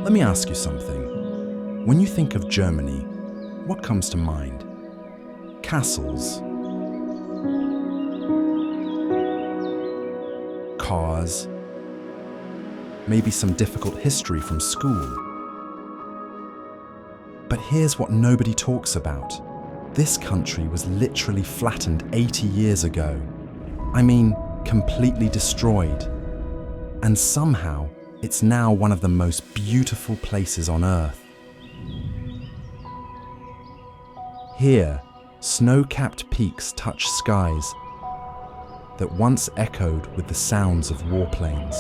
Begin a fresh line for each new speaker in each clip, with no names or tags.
Let me ask you something. When you think of Germany, what comes to mind? Castles, cars, maybe some difficult history from school. But here's what nobody talks about. This country was literally flattened 80 years ago. I mean, completely destroyed. And somehow, it's now one of the most beautiful places on Earth. Here, snow-capped peaks touch skies that once echoed with the sounds of warplanes.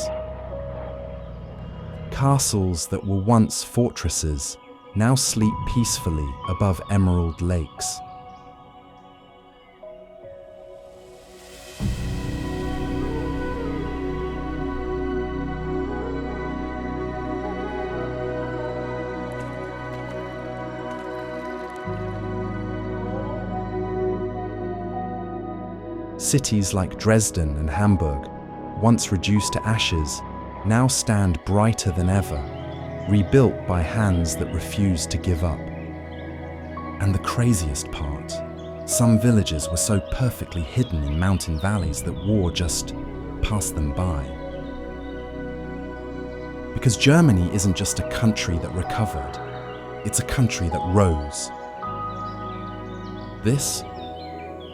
Castles that were once fortresses now sleep peacefully above emerald lakes. Cities like Dresden and Hamburg, once reduced to ashes, now stand brighter than ever, rebuilt by hands that refuse to give up. And the craziest part, some villages were so perfectly hidden in mountain valleys that war just passed them by. Because Germany isn't just a country that recovered, it's a country that rose. This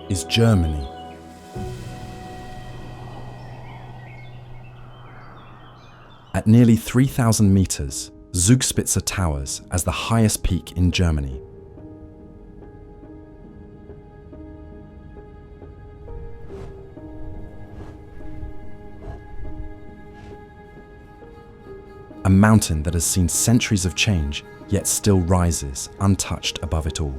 is Germany. At nearly 3,000 meters, Zugspitze towers as the highest peak in Germany. A mountain that has seen centuries of change, yet still rises untouched above it all.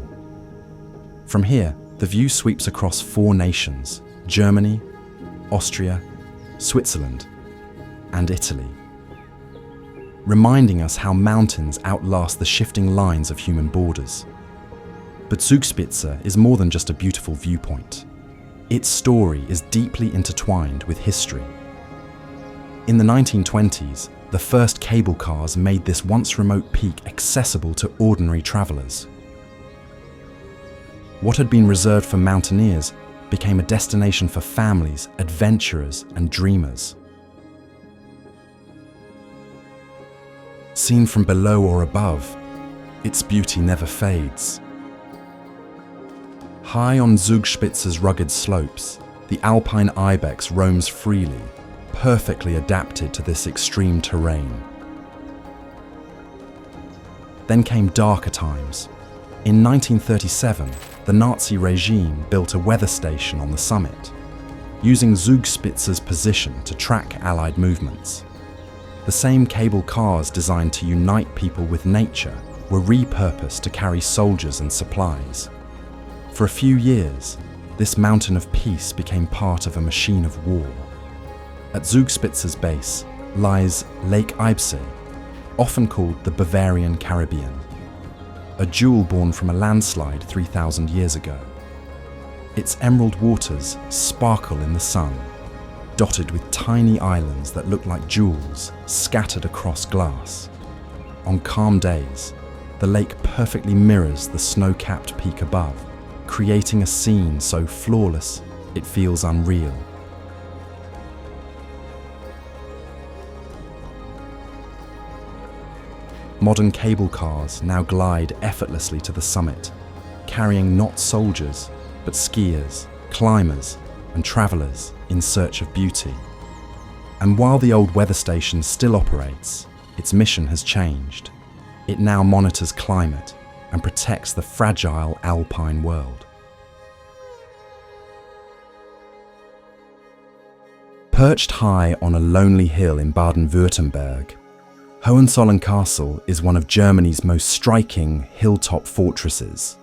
From here, the view sweeps across 4 nations: Germany, Austria, Switzerland, and Italy, reminding us how mountains outlast the shifting lines of human borders. But Zugspitze is more than just a beautiful viewpoint. Its story is deeply intertwined with history. In the 1920s, the first cable cars made this once remote peak accessible to ordinary travelers. What had been reserved for mountaineers became a destination for families, adventurers, and dreamers. Seen from below or above, its beauty never fades. High on Zugspitze's rugged slopes, the Alpine ibex roams freely, perfectly adapted to this extreme terrain. Then came darker times. In 1937, the Nazi regime built a weather station on the summit, using Zugspitze's position to track Allied movements. The same cable cars designed to unite people with nature were repurposed to carry soldiers and supplies. For a few years, this mountain of peace became part of a machine of war. At Zugspitze's base lies Lake Eibsee, often called the Bavarian Caribbean, a jewel born from a landslide 3,000 years ago. Its emerald waters sparkle in the sun, dotted with tiny islands that look like jewels scattered across glass. On calm days, the lake perfectly mirrors the snow-capped peak above, creating a scene so flawless it feels unreal. Modern cable cars now glide effortlessly to the summit, carrying not soldiers, but skiers, climbers, and travelers in search of beauty. And while the old weather station still operates, its mission has changed. It now monitors climate and protects the fragile Alpine world. Perched high on a lonely hill in Baden-Württemberg, Hohenzollern Castle is one of Germany's most striking hilltop fortresses.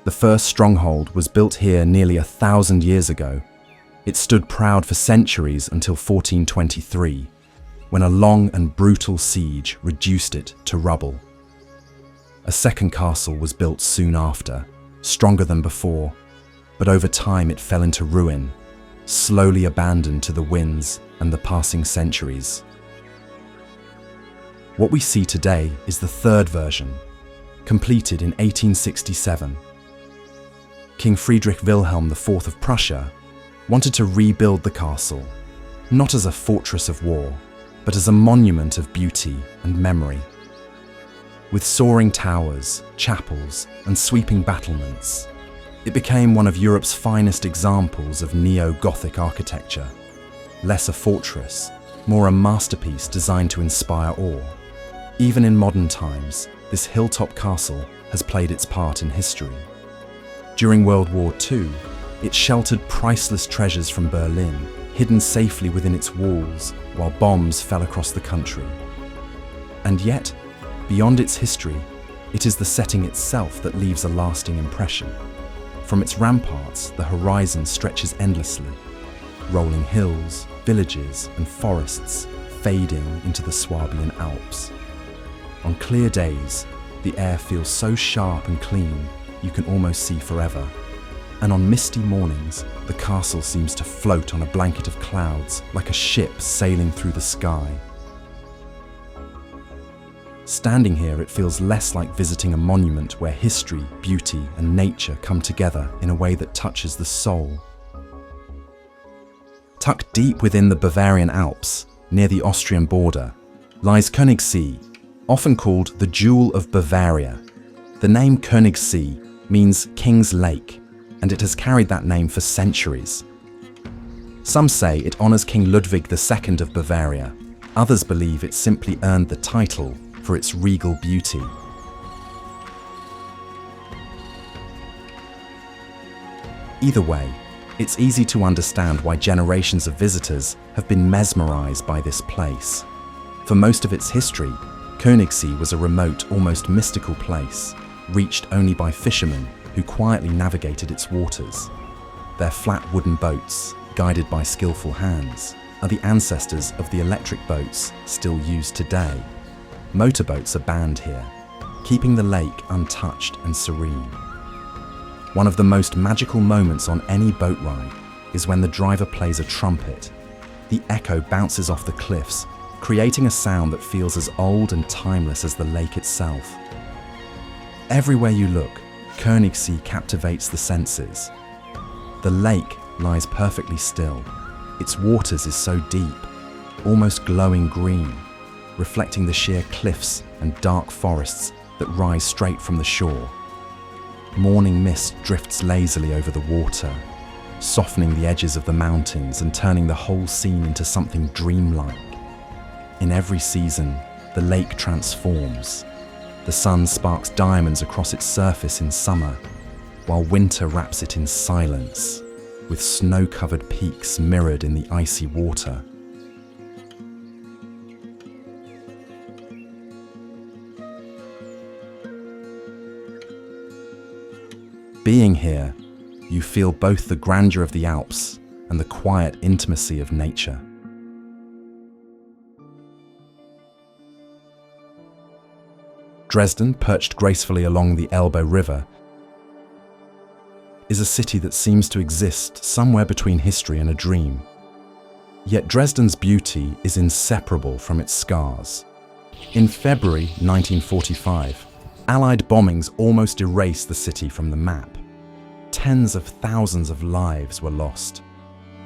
The first stronghold was built here nearly 1,000 years ago. It stood proud for centuries until 1423, when a long and brutal siege reduced it to rubble. A second castle was built soon after, stronger than before, but over time it fell into ruin, slowly abandoned to the winds and the passing centuries. What we see today is the third version, completed in 1867. King Friedrich Wilhelm IV of Prussia wanted to rebuild the castle, not as a fortress of war, but as a monument of beauty and memory. With soaring towers, chapels, and sweeping battlements, it became one of Europe's finest examples of neo-Gothic architecture. Less a fortress, more a masterpiece designed to inspire awe. Even in modern times, this hilltop castle has played its part in history. During World War II, it sheltered priceless treasures from Berlin, hidden safely within its walls while bombs fell across the country. And yet, beyond its history, it is the setting itself that leaves a lasting impression. From its ramparts, the horizon stretches endlessly, rolling hills, villages, and forests fading into the Swabian Alps. On clear days, the air feels so sharp and clean you can almost see forever. And on misty mornings, the castle seems to float on a blanket of clouds like a ship sailing through the sky. Standing here, it feels less like visiting a monument where history, beauty, and nature come together in a way that touches the soul. Tucked deep within the Bavarian Alps, near the Austrian border, lies Königssee, often called the Jewel of Bavaria. The name Königssee means King's Lake, and it has carried that name for centuries. Some say it honors King Ludwig II of Bavaria. Others believe it simply earned the title for its regal beauty. Either way, it's easy to understand why generations of visitors have been mesmerized by this place. For most of its history, Königssee was a remote, almost mystical place, reached only by fishermen who quietly navigated its waters. Their flat wooden boats, guided by skillful hands, are the ancestors of the electric boats still used today. Motorboats are banned here, keeping the lake untouched and serene. One of the most magical moments on any boat ride is when the driver plays a trumpet. The echo bounces off the cliffs, creating a sound that feels as old and timeless as the lake itself. Everywhere you look, Königssee captivates the senses. The lake lies perfectly still. Its waters is so deep, almost glowing green, reflecting the sheer cliffs and dark forests that rise straight from the shore. Morning mist drifts lazily over the water, softening the edges of the mountains and turning the whole scene into something dreamlike. In every season, the lake transforms. The sun sparks diamonds across its surface in summer, while winter wraps it in silence, with snow-covered peaks mirrored in the icy water. Being here, you feel both the grandeur of the Alps and the quiet intimacy of nature. Dresden, perched gracefully along the Elbe River, is a city that seems to exist somewhere between history and a dream. Yet Dresden's beauty is inseparable from its scars. In February 1945, Allied bombings almost erased the city from the map. Tens of thousands of lives were lost,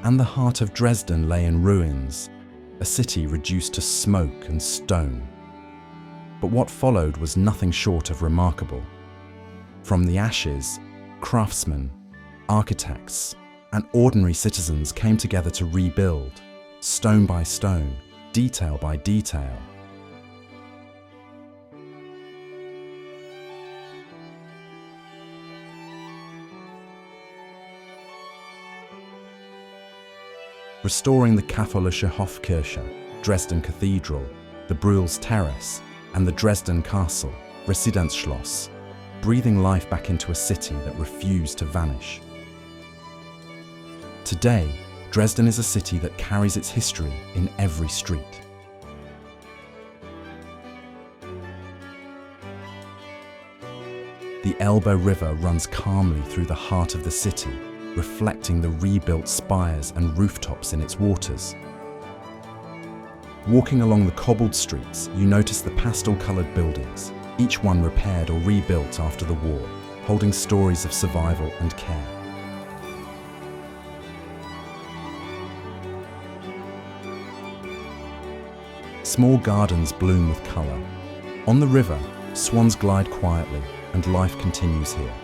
and the heart of Dresden lay in ruins, a city reduced to smoke and stone. But what followed was nothing short of remarkable. From the ashes, craftsmen, architects, and ordinary citizens came together to rebuild, stone by stone, detail by detail. Restoring the Katholische Hofkirche, Dresden Cathedral, the Brühl's Terrace, and the Dresden Castle, Residenzschloss, breathing life back into a city that refused to vanish. Today, Dresden is a city that carries its history in every street. The Elbe River runs calmly through the heart of the city, reflecting the rebuilt spires and rooftops in its waters. Walking along the cobbled streets, you notice the pastel-coloured buildings, each one repaired or rebuilt after the war, holding stories of survival and care. Small gardens bloom with colour. On the river, swans glide quietly, and life continues here.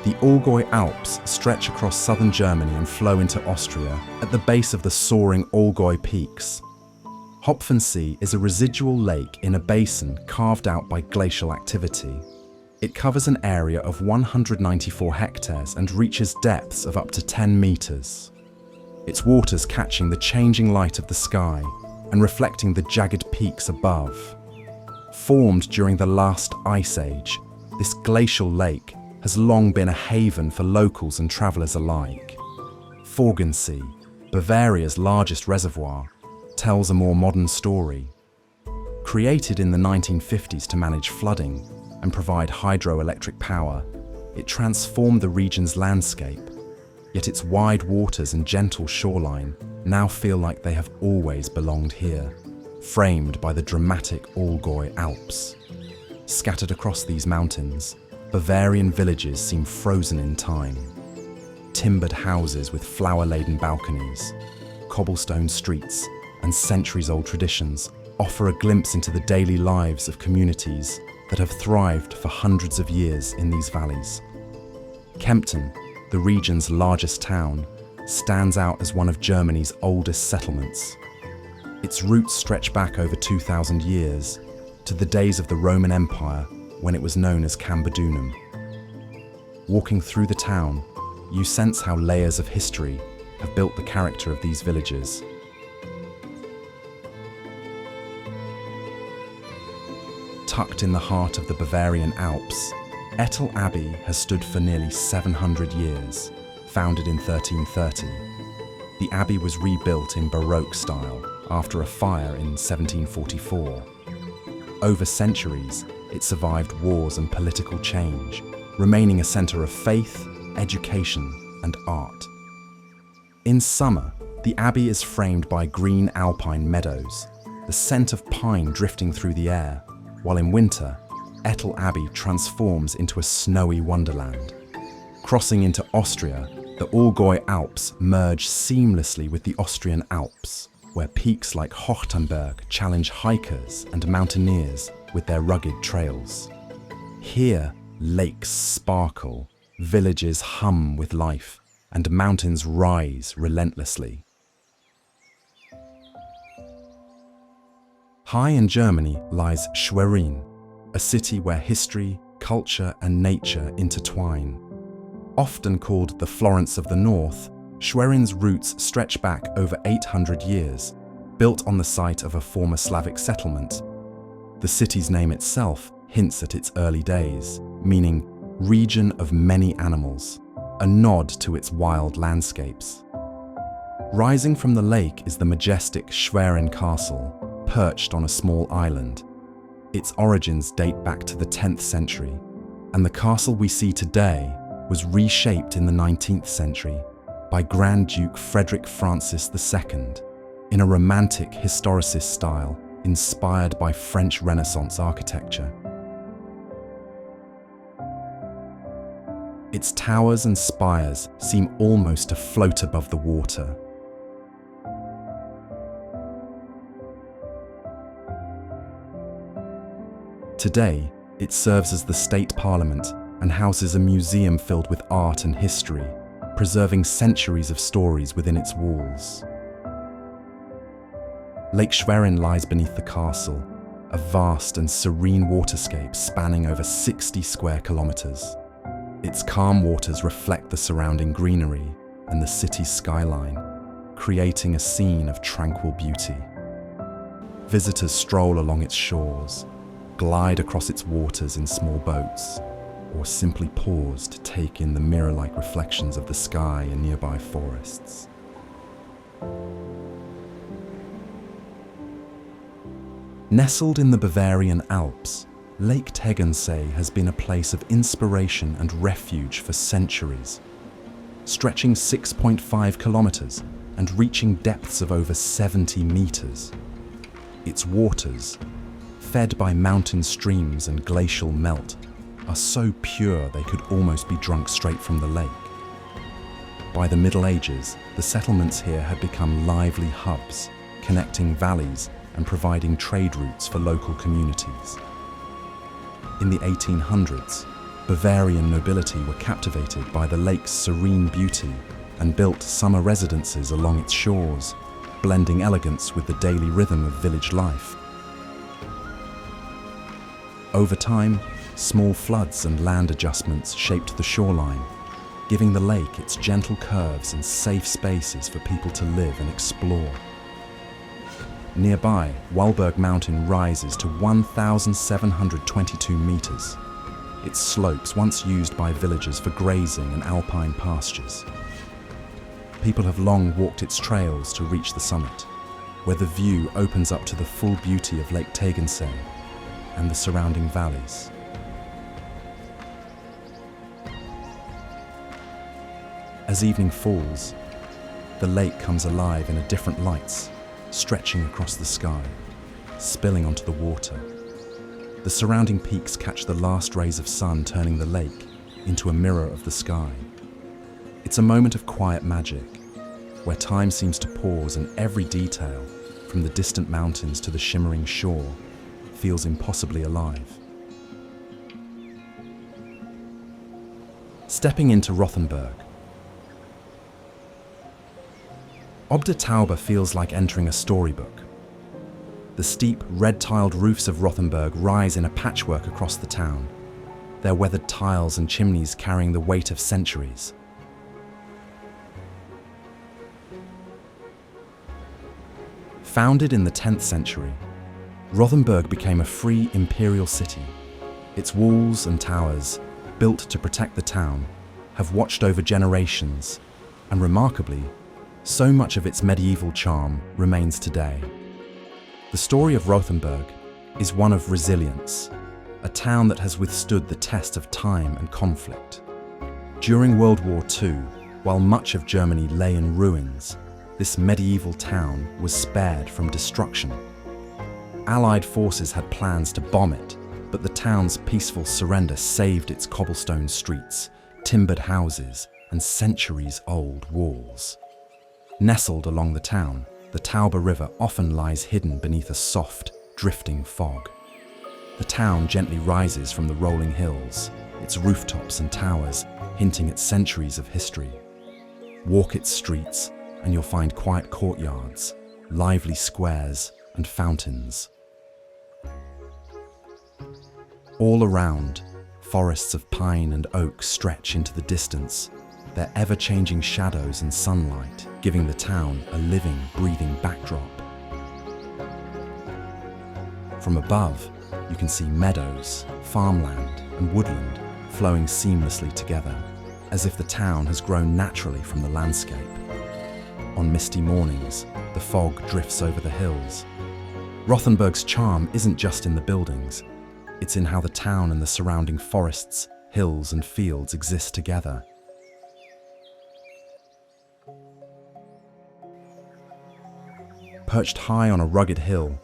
The Allgäu Alps stretch across southern Germany and flow into Austria at the base of the soaring Allgäu peaks. Hohenzollern is a residual lake in a basin carved out by glacial activity. It covers an area of 194 hectares and reaches depths of up to 10 meters. Its waters catching the changing light of the sky and reflecting the jagged peaks above. Formed during the last ice age, this glacial lake has long been a haven for locals and travellers alike. Tegernsee, Bavaria's largest reservoir, tells a more modern story. Created in the 1950s to manage flooding and provide hydroelectric power, it transformed the region's landscape, yet its wide waters and gentle shoreline now feel like they have always belonged here, framed by the dramatic Allgäu Alps. Scattered across these mountains, Bavarian villages seem frozen in time. Timbered houses with flower-laden balconies, cobblestone streets, and centuries-old traditions offer a glimpse into the daily lives of communities that have thrived for hundreds of years in these valleys. Kempten, the region's largest town, stands out as one of Germany's oldest settlements. Its roots stretch back over 2,000 years, to the days of the Roman Empire when it was known as Cambodunum. Walking through the town, you sense how layers of history have built the character of these villages. Tucked in the heart of the Bavarian Alps, Ettel Abbey has stood for nearly 700 years, founded in 1330. The abbey was rebuilt in Baroque style after a fire in 1744. Over centuries, it survived wars and political change, remaining a centre of faith, education, and art. In summer, the abbey is framed by green alpine meadows, the scent of pine drifting through the air, while in winter, Ettel Abbey transforms into a snowy wonderland. Crossing into Austria, the Allgäu Alps merge seamlessly with the Austrian Alps, where peaks like Rothenburg challenge hikers and mountaineers with their rugged trails. Here, lakes sparkle, villages hum with life, and mountains rise relentlessly. High in Germany lies Schwerin, a city where history, culture, and nature intertwine. Often called the Florence of the North, Schwerin's roots stretch back over 800 years, built on the site of a former Slavic settlement. The city's name itself hints at its early days, meaning region of many animals, a nod to its wild landscapes. Rising from the lake is the majestic Schwerin Castle, perched on a small island. Its origins date back to the 10th century, and the castle we see today was reshaped in the 19th century by Grand Duke Frederick Francis II in a romantic historicist style inspired by French Renaissance architecture. Its towers and spires seem almost to float above the water. Today, it serves as the state parliament and houses a museum filled with art and history, preserving centuries of stories within its walls. Lake Schwerin lies beneath the castle, a vast and serene waterscape spanning over 60 square kilometers. Its calm waters reflect the surrounding greenery and the city's skyline, creating a scene of tranquil beauty. Visitors stroll along its shores, glide across its waters in small boats, or simply pause to take in the mirror-like reflections of the sky and nearby forests. Nestled in the Bavarian Alps, Lake Tegernsee has been a place of inspiration and refuge for centuries. Stretching 6.5 kilometers and reaching depths of over 70 meters. Its waters, fed by mountain streams and glacial melt, are so pure they could almost be drunk straight from the lake. By the Middle Ages, the settlements here had become lively hubs, connecting valleys and providing trade routes for local communities. In the 1800s, Bavarian nobility were captivated by the lake's serene beauty and built summer residences along its shores, blending elegance with the daily rhythm of village life. Over time, small floods and land adjustments shaped the shoreline, giving the lake its gentle curves and safe spaces for people to live and explore. Nearby, Walberg Mountain rises to 1,722 meters. Its slopes once used by villagers for grazing and alpine pastures. People have long walked its trails to reach the summit, where the view opens up to the full beauty of Lake Tegernsee and the surrounding valleys. As evening falls, the lake comes alive in different lights, stretching across the sky, spilling onto the water. The surrounding peaks catch the last rays of sun, turning the lake into a mirror of the sky. It's a moment of quiet magic, where time seems to pause and every detail, from the distant mountains to the shimmering shore, feels impossibly alive. Stepping into Rothenburg. Ob der Tauber feels like entering a storybook. The steep, red-tiled roofs of Rothenburg rise in a patchwork across the town, their weathered tiles and chimneys carrying the weight of centuries. Founded in the 10th century, Rothenburg became a free imperial city. Its walls and towers, built to protect the town, have watched over generations, and remarkably, so much of its medieval charm remains today. The story of Rothenburg is one of resilience, a town that has withstood the test of time and conflict. During World War II, while much of Germany lay in ruins, this medieval town was spared from destruction. Allied forces had plans to bomb it, but the town's peaceful surrender saved its cobblestone streets, timbered houses, and centuries-old walls. Nestled along the town, the Tauber River often lies hidden beneath a soft, drifting fog. The town gently rises from the rolling hills, its rooftops and towers hinting at centuries of history. Walk its streets, and you'll find quiet courtyards, lively squares, and fountains. All around, forests of pine and oak stretch into the distance, their ever-changing shadows and sunlight giving the town a living, breathing backdrop. From above, you can see meadows, farmland, and woodland flowing seamlessly together, as if the town has grown naturally from the landscape. On misty mornings, the fog drifts over the hills. Rothenburg's charm isn't just in the buildings, it's in how the town and the surrounding forests, hills, and fields exist together. Perched high on a rugged hill,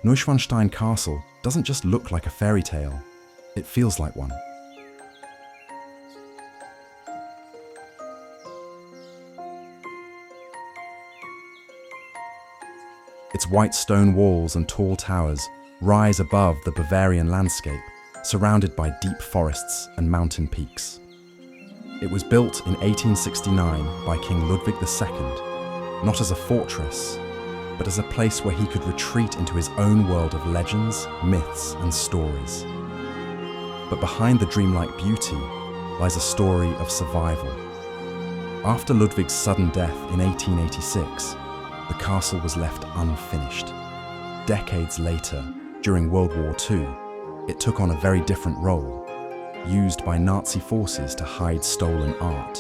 Neuschwanstein Castle doesn't just look like a fairy tale, it feels like one. Its white stone walls and tall towers rise above the Bavarian landscape, surrounded by deep forests and mountain peaks. It was built in 1869 by King Ludwig II, not as a fortress, but as a place where he could retreat into his own world of legends, myths, and stories. But behind the dreamlike beauty lies a story of survival. After Ludwig's sudden death in 1886, the castle was left unfinished. Decades later, during World War II, it took on a very different role, used by Nazi forces to hide stolen art.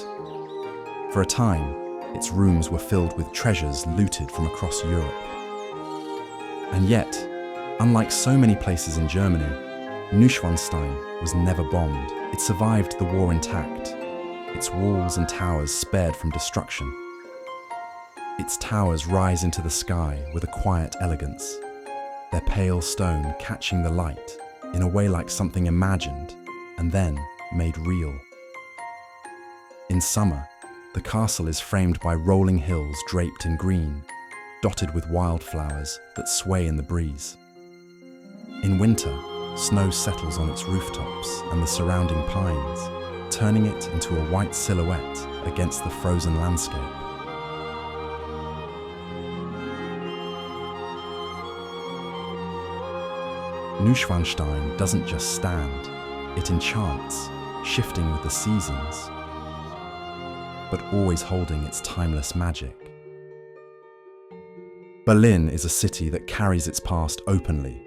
For a time, its rooms were filled with treasures looted from across Europe. And yet, unlike so many places in Germany, Neuschwanstein was never bombed. It survived the war intact, its walls and towers spared from destruction. Its towers rise into the sky with a quiet elegance, their pale stone catching the light in a way like something imagined and then made real. In summer, the castle is framed by rolling hills draped in green, dotted with wildflowers that sway in the breeze. In winter, snow settles on its rooftops and the surrounding pines, turning it into a white silhouette against the frozen landscape. Neuschwanstein doesn't just stand, it enchants, shifting with the seasons, but always holding its timeless magic. Berlin is a city that carries its past openly.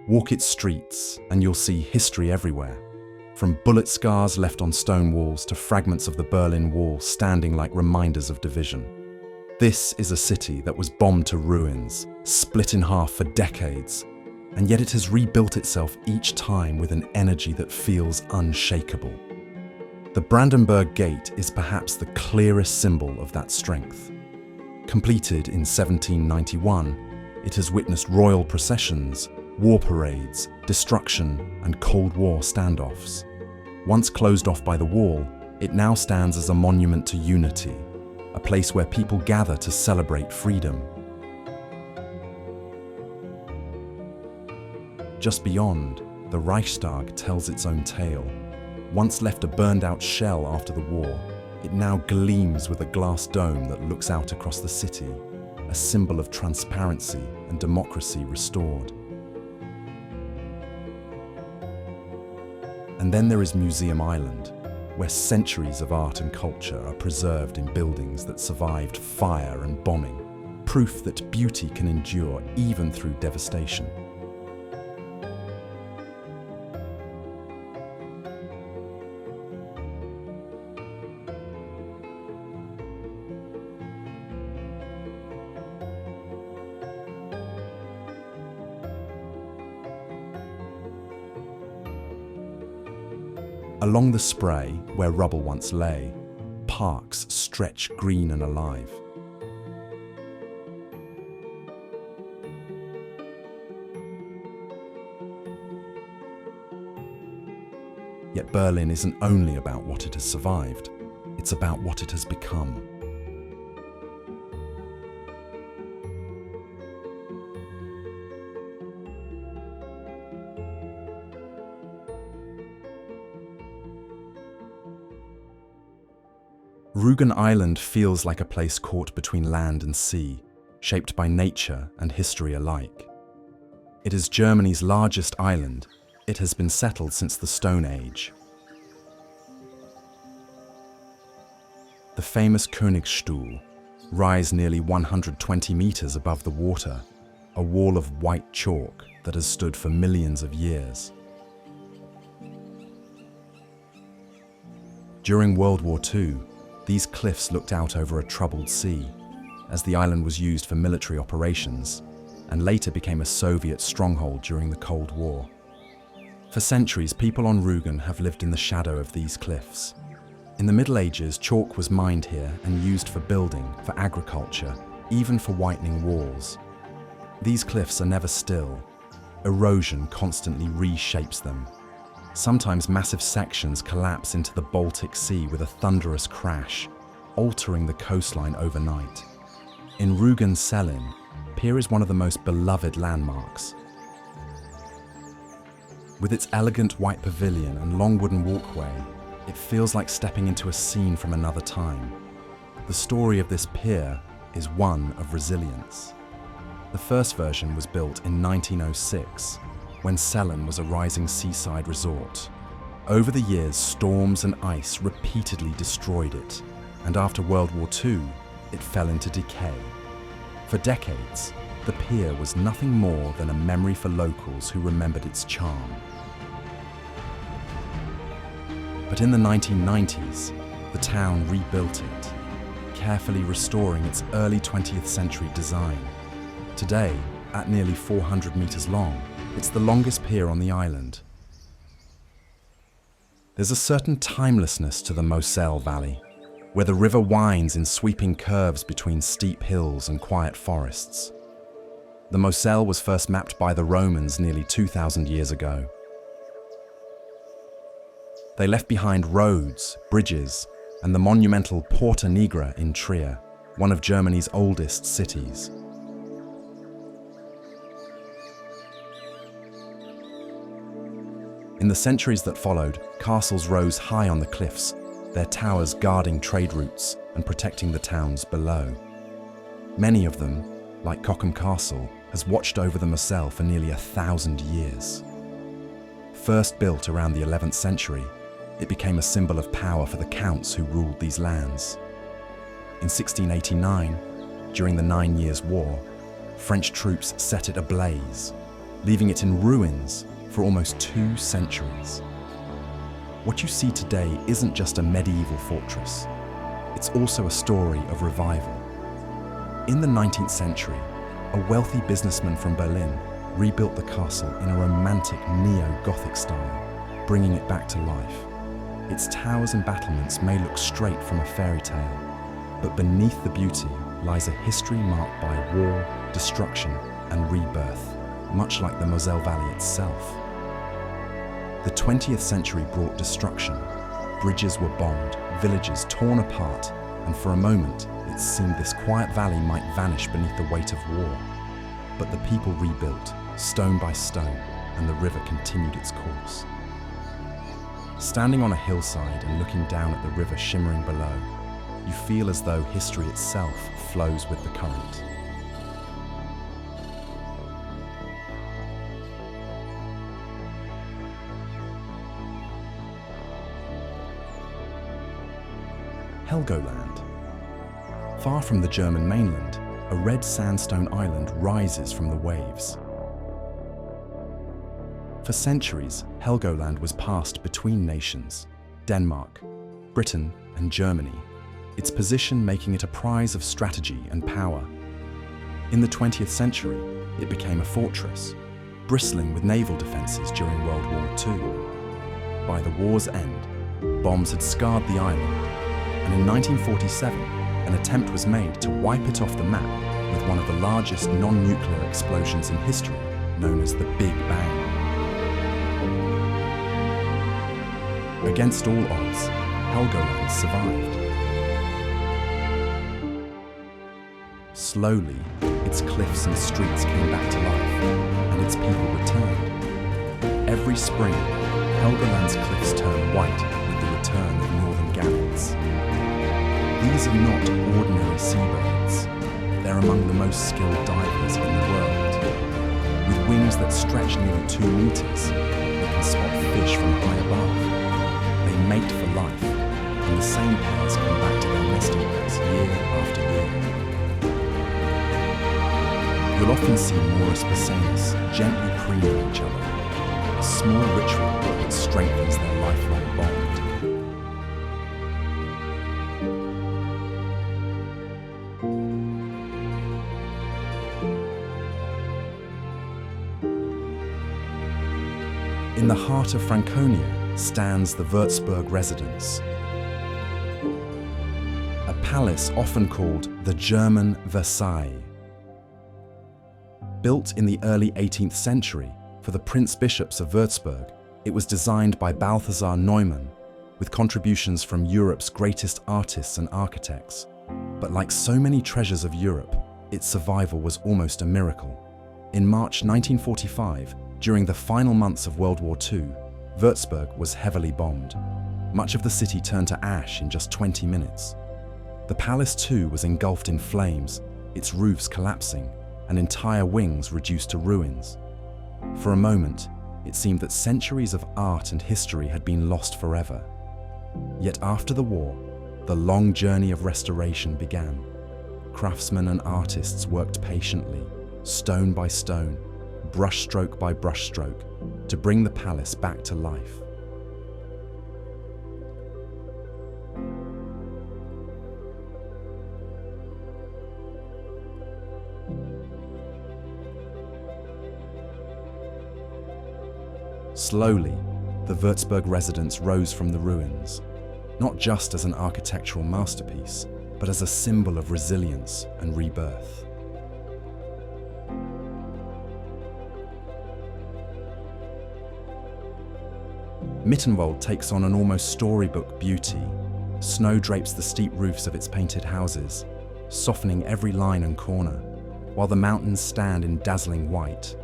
Walk its streets and you'll see history everywhere, from bullet scars left on stone walls to fragments of the Berlin Wall standing like reminders of division. This is a city that was bombed to ruins, split in half for decades, and yet it has rebuilt itself each time with an energy that feels unshakable. The Brandenburg Gate is perhaps the clearest symbol of that strength. Completed in 1791, it has witnessed royal processions, war parades, destruction, and Cold War standoffs. Once closed off by the wall, it now stands as a monument to unity, a place where people gather to celebrate freedom. Just beyond, the Reichstag tells its own tale. Once left a burned-out shell after the war, it now gleams with a glass dome that looks out across the city, a symbol of transparency and democracy restored. And then there is Museum Island, where centuries of art and culture are preserved in buildings that survived fire and bombing, proof that beauty can endure even through devastation. Along the Spree, where rubble once lay, parks stretch green and alive. Yet Berlin isn't only about what it has survived, it's about what it has become. Rügen Island feels like a place caught between land and sea, shaped by nature and history alike. It is Germany's largest island. It has been settled since the Stone Age. The famous Königssee rise nearly 120 meters above the water, a wall of white chalk that has stood for millions of years. During World War II, these cliffs looked out over a troubled sea, as the island was used for military operations, and later became a Soviet stronghold during the Cold War. For centuries, people on Rügen have lived in the shadow of these cliffs. In the Middle Ages, chalk was mined here and used for building, for agriculture, even for whitening walls. These cliffs are never still. Erosion constantly reshapes them. Sometimes massive sections collapse into the Baltic Sea with a thunderous crash, altering the coastline overnight. In Rügen Pier is one of the most beloved landmarks. With its elegant white pavilion and long wooden walkway, it feels like stepping into a scene from another time. The story of this pier is one of resilience. The first version was built in 1906, when Cellen was a rising seaside resort. Over the years, storms and ice repeatedly destroyed it, and after World War II, it fell into decay. For decades, the pier was nothing more than a memory for locals who remembered its charm. But in the 1990s, the town rebuilt it, carefully restoring its early 20th century design. Today, at nearly 400 meters long, it's the longest pier on the island. There's a certain timelessness to the Moselle Valley. where the river winds in sweeping curves between steep hills and quiet forests. The Moselle was first mapped by the Romans nearly 2,000 years ago. They left behind roads, bridges, and the monumental Porta Nigra in Trier, one of Germany's oldest cities. In the centuries that followed, castles rose high on the cliffs, their towers guarding trade routes and protecting the towns below. Many of them, like Cochem Castle, has watched over the Moselle for nearly 1,000 years. First built around the 11th century, it became a symbol of power for the counts who ruled these lands. In 1689, during the 9 Years' War, French troops set it ablaze, leaving it in ruins for almost 2 centuries. What you see today isn't just a medieval fortress, it's also a story of revival. In the 19th century, a wealthy businessman from Berlin rebuilt the castle in a romantic neo-Gothic style, bringing it back to life. Its towers and battlements may look straight from a fairy tale, but beneath the beauty lies a history marked by war, destruction, and rebirth, much like the Moselle Valley itself. The 20th century brought destruction. Bridges were bombed, villages torn apart, and for a moment, it seemed this quiet valley might vanish beneath the weight of war. But the people rebuilt, stone by stone, and the river continued its course. Standing on a hillside and looking down at the river shimmering below, you feel as though history itself flows with the current. Helgoland. Far from the German mainland, a red sandstone island rises from the waves. For centuries, Helgoland was passed between nations, Denmark, Britain, and Germany, its position making it a prize of strategy and power. In the 20th century, it became a fortress, bristling with naval defences during World War II. By the war's end, bombs had scarred the island, and in 1947, an attempt was made to wipe it off the map with one of the largest non-nuclear explosions in history, known as the Big Bang. Against all odds, Helgoland survived. Slowly, its cliffs and streets came back to life, and its people returned. Every spring, Helgoland's cliffs turn white with the return of northern gannets. These are not ordinary seabirds. They're among the most skilled divers in the world. With wings that stretch nearly 2 meters, they can spot fish from high above. They mate for life, and the same pairs come back to their nesting grounds year after year. You'll often see Morus basanus gently preening each other, a small ritual that strengthens their lifelong bond. In the heart of Franconia stands the Würzburg Residence, a palace often called the German Versailles. Built in the early 18th century for the Prince-Bishops of Würzburg, it was designed by Balthasar Neumann, with contributions from Europe's greatest artists and architects. But like so many treasures of Europe, its survival was almost a miracle. In March 1945, during the final months of World War II, Würzburg was heavily bombed. Much of the city turned to ash in just 20 minutes. The palace too was engulfed in flames, its roofs collapsing, and entire wings reduced to ruins. For a moment, it seemed that centuries of art and history had been lost forever. Yet after the war, the long journey of restoration began. Craftsmen and artists worked patiently, stone by stone, brushstroke by brushstroke, to bring the palace back to life. Slowly, the Würzburg residence rose from the ruins. not just as an architectural masterpiece, but as a symbol of resilience and rebirth. Mittenwald takes on an almost storybook beauty. Snow drapes the steep roofs of its painted houses, softening every line and corner, while the mountains stand in dazzling white.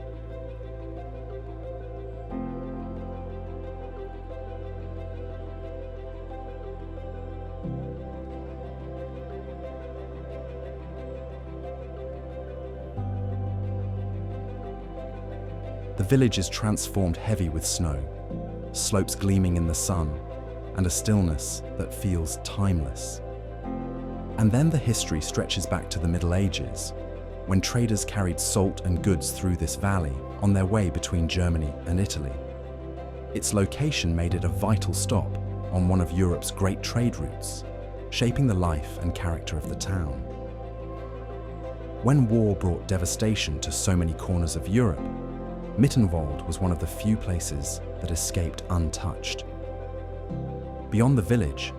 The village is transformed heavy with snow, slopes gleaming in the sun, and a stillness that feels timeless. And then the history stretches back to the Middle Ages, when traders carried salt and goods through this valley on their way between Germany and Italy. Its location made it a vital stop on one of Europe's great trade routes, shaping the life and character of the town. When war brought devastation to so many corners of Europe, Mittenwald was one of the few places that escaped untouched. Beyond the village,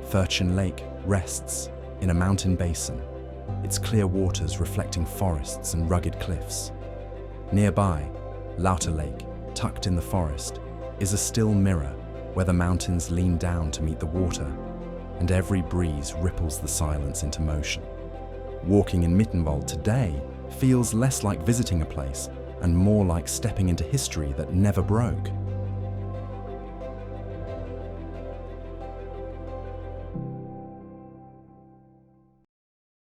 Fürchen Lake rests in a mountain basin, its clear waters reflecting forests and rugged cliffs. Nearby, Lauter Lake, tucked in the forest, is a still mirror where the mountains lean down to meet the water, and every breeze ripples the silence into motion. Walking in Mittenwald today feels less like visiting a place and more like stepping into history that never broke.